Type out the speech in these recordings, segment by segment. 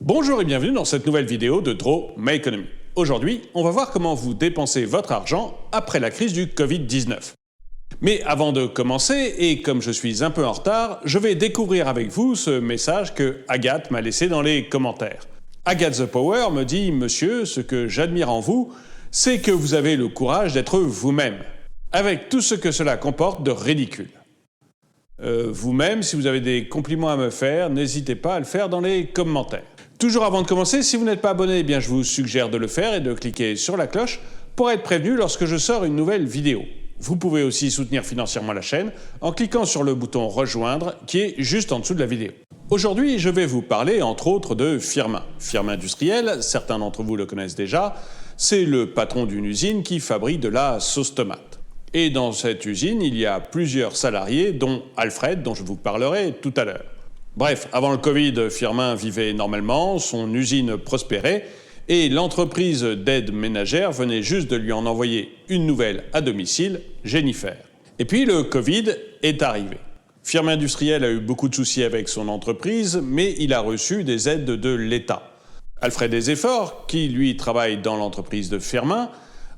Bonjour et bienvenue dans cette nouvelle vidéo de Draw My Economy. Aujourd'hui, on va voir comment vous dépensez votre argent après la crise du Covid-19. Mais avant de commencer, et comme je suis un peu en retard, je vais découvrir avec vous ce message que Agathe m'a laissé dans les commentaires. Agathe The Power me dit « Monsieur, ce que j'admire en vous, c'est que vous avez le courage d'être vous-même, avec tout ce que cela comporte de ridicule. Vous-même, si vous avez des compliments à me faire, n'hésitez pas à le faire dans les commentaires. » Toujours avant de commencer, si vous n'êtes pas abonné, eh bien je vous suggère de le faire et de cliquer sur la cloche pour être prévenu lorsque je sors une nouvelle vidéo. Vous pouvez aussi soutenir financièrement la chaîne en cliquant sur le bouton « Rejoindre » qui est juste en dessous de la vidéo. Aujourd'hui, je vais vous parler entre autres de Firmin. Firmin Industriel, certains d'entre vous le connaissent déjà, c'est le patron d'une usine qui fabrique de la sauce tomate. Et dans cette usine, il y a plusieurs salariés, dont Alfred, dont je vous parlerai tout à l'heure. Bref, avant le Covid, Firmin vivait normalement, son usine prospérait et l'entreprise d'aide ménagère venait juste de lui en envoyer une nouvelle à domicile, Jennifer. Et puis le Covid est arrivé. Firmin Industriel a eu beaucoup de soucis avec son entreprise, mais il a reçu des aides de l'État. Alfred Desefforts, qui lui travaille dans l'entreprise de Firmin,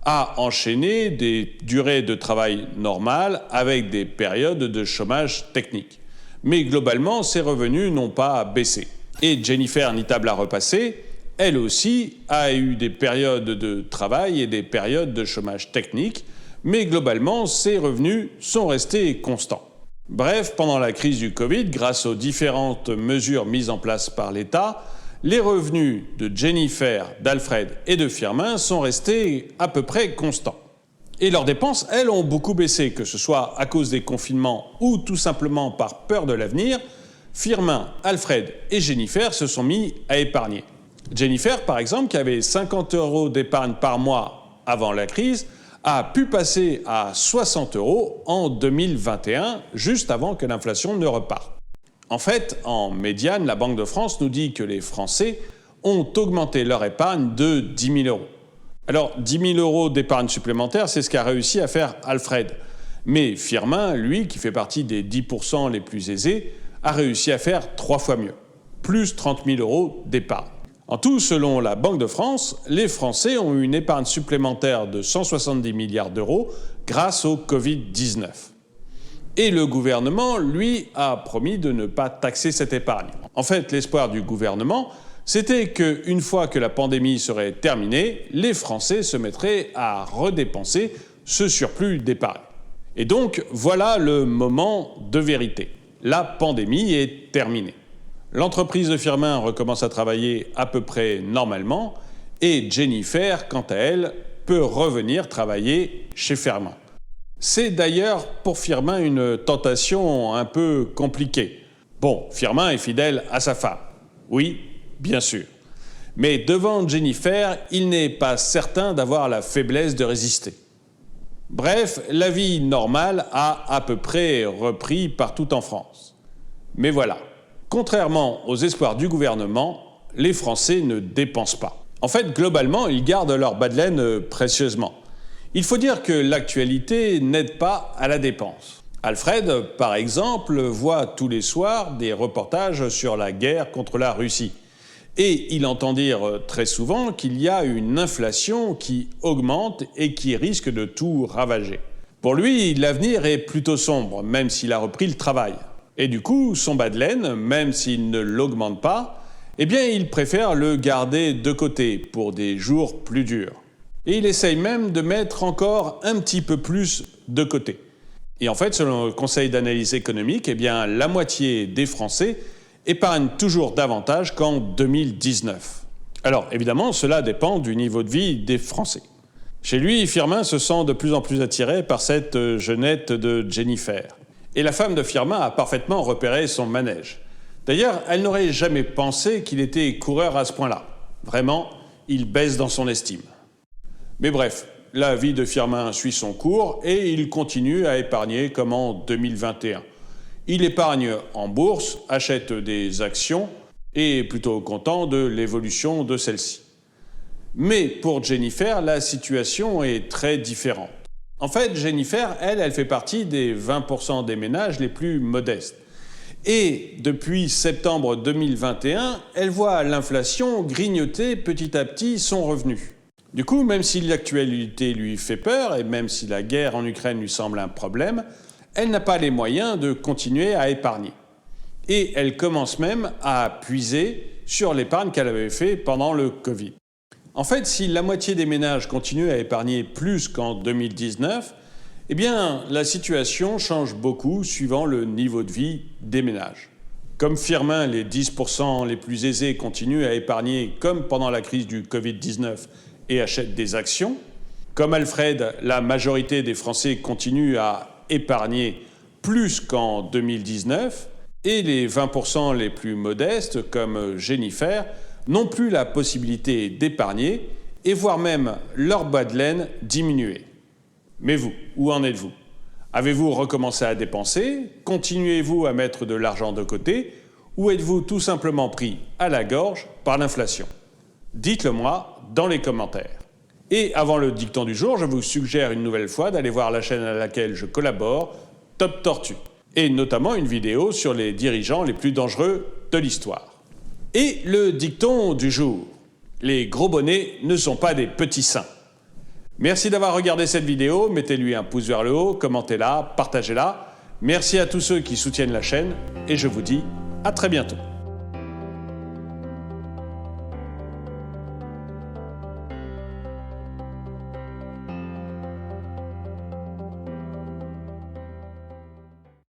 a enchaîné des durées de travail normales avec des périodes de chômage technique. Mais globalement, ses revenus n'ont pas baissé. Et Jennifer, ni table à repasser, elle aussi a eu des périodes de travail et des périodes de chômage technique, mais globalement, ses revenus sont restés constants. Bref, pendant la crise du Covid, grâce aux différentes mesures mises en place par l'État, les revenus de Jennifer, d'Alfred et de Firmin sont restés à peu près constants. Et leurs dépenses, elles, ont beaucoup baissé, que ce soit à cause des confinements ou tout simplement par peur de l'avenir. Firmin, Alfred et Jennifer se sont mis à épargner. Jennifer, par exemple, qui avait 50 € d'épargne par mois avant la crise, a pu passer à 60 € en 2021, juste avant que l'inflation ne reparte. En fait, en médiane, la Banque de France nous dit que les Français ont augmenté leur épargne de 10 000 €. Alors, 10 000 € d'épargne supplémentaire, c'est ce qu'a réussi à faire Alfred. Mais Firmin, lui, qui fait partie des 10% les plus aisés, a réussi à faire 3 fois mieux, plus 30 000 € d'épargne. En tout, selon la Banque de France, les Français ont eu une épargne supplémentaire de 170 milliards d'euros grâce au Covid-19. Et le gouvernement, lui, a promis de ne pas taxer cette épargne. En fait, l'espoir du gouvernement, c'était qu'une fois que la pandémie serait terminée, les Français se mettraient à redépenser ce surplus d'épargne. Et donc, voilà le moment de vérité. La pandémie est terminée. L'entreprise de Firmin recommence à travailler à peu près normalement et Jennifer, quant à elle, peut revenir travailler chez Firmin. C'est d'ailleurs pour Firmin une tentation un peu compliquée. Bon, Firmin est fidèle à sa femme. Oui, bien sûr. Mais devant Jennifer, il n'est pas certain d'avoir la faiblesse de résister. Bref, la vie normale a à peu près repris partout en France. Mais voilà, contrairement aux espoirs du gouvernement, les Français ne dépensent pas. En fait, globalement, ils gardent leur bas de laine précieusement. Il faut dire que l'actualité n'aide pas à la dépense. Alfred, par exemple, voit tous les soirs des reportages sur la guerre contre la Russie. Et il entend dire très souvent qu'il y a une inflation qui augmente et qui risque de tout ravager. Pour lui, l'avenir est plutôt sombre, même s'il a repris le travail. Et du coup, son bas de laine, même s'il ne l'augmente pas, eh bien, il préfère le garder de côté pour des jours plus durs. Et il essaye même de mettre encore un petit peu plus de côté. Et en fait, selon le Conseil d'analyse économique, eh bien, la moitié des Français épargnent toujours davantage qu'en 2019. Alors, évidemment, cela dépend du niveau de vie des Français. Chez lui, Firmin se sent de plus en plus attiré par cette jeunette de Jennifer. Et la femme de Firmin a parfaitement repéré son manège. D'ailleurs, elle n'aurait jamais pensé qu'il était coureur à ce point-là. Vraiment, il baisse dans son estime. Mais bref, la vie de Firmin suit son cours et il continue à épargner comme en 2021. Il épargne en bourse, achète des actions et est plutôt content de l'évolution de celle-ci. Mais pour Jennifer, la situation est très différente. En fait, Jennifer, elle fait partie des 20% des ménages les plus modestes. Et depuis septembre 2021, elle voit l'inflation grignoter petit à petit son revenu. Du coup, même si l'actualité lui fait peur et même si la guerre en Ukraine lui semble un problème, elle n'a pas les moyens de continuer à épargner. Et elle commence même à puiser sur l'épargne qu'elle avait fait pendant le Covid. En fait, si la moitié des ménages continuent à épargner plus qu'en 2019, eh bien, la situation change beaucoup suivant le niveau de vie des ménages. Comme Firmin, les 10% les plus aisés continuent à épargner comme pendant la crise du Covid-19 et achètent des actions. Comme Alfred, la majorité des Français continuent à épargner plus qu'en 2019. Et les 20% les plus modestes, comme Jennifer, n'ont plus la possibilité d'épargner et voire même leur bas de laine diminuer. Mais vous, où en êtes-vous? Avez-vous recommencé à dépenser? Continuez-vous à mettre de l'argent de côté? Ou êtes-vous tout simplement pris à la gorge par l'inflation? Dites-le moi dans les commentaires. Et avant le dicton du jour, je vous suggère une nouvelle fois d'aller voir la chaîne à laquelle je collabore, Top Tortue, et notamment une vidéo sur les dirigeants les plus dangereux de l'histoire. Et le dicton du jour: les gros bonnets ne sont pas des petits saints. Merci d'avoir regardé cette vidéo, mettez-lui un pouce vers le haut, commentez-la, partagez-la. Merci à tous ceux qui soutiennent la chaîne et je vous dis à très bientôt.